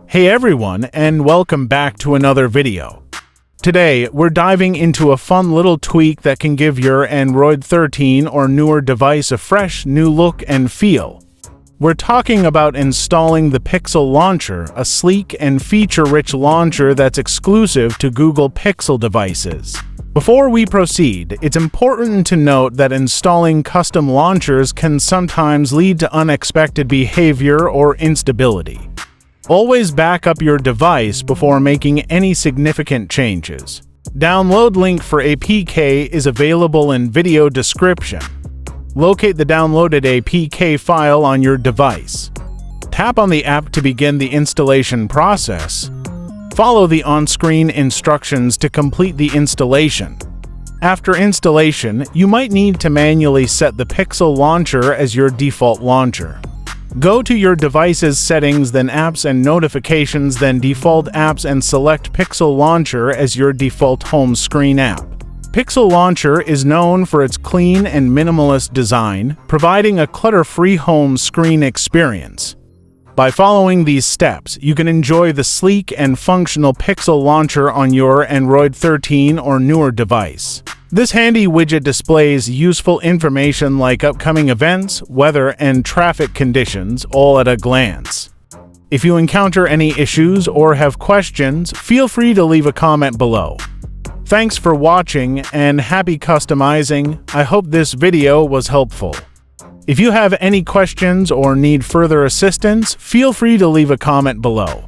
Hey everyone, and welcome back to another video. Today, we're diving into a fun little tweak that can give your Android 13 or newer device a fresh, new look and feel. We're talking about installing the Pixel Launcher, a sleek and feature-rich launcher that's exclusive to Google Pixel devices. Before we proceed, it's important to note that installing custom launchers can sometimes lead to unexpected behavior or instability. Always back up your device before making any significant changes. Download link for APK is available in video description. Locate the downloaded APK file on your device. Tap on the app to begin the installation process. Follow the on-screen instructions to complete the installation. After installation, you might need to manually set the Pixel Launcher as your default launcher. Go to your device's settings, then Apps and Notifications, then Default Apps, and select Pixel Launcher as your default home screen app. Pixel Launcher is known for its clean and minimalist design, providing a clutter-free home screen experience. By following these steps, you can enjoy the sleek and functional Pixel Launcher on your Android 13 or newer device. This handy widget displays useful information like upcoming events, weather, and traffic conditions, all at a glance. If you encounter any issues or have questions, feel free to leave a comment below. Thanks for watching and happy customizing. I hope this video was helpful. If you have any questions or need further assistance, feel free to leave a comment below.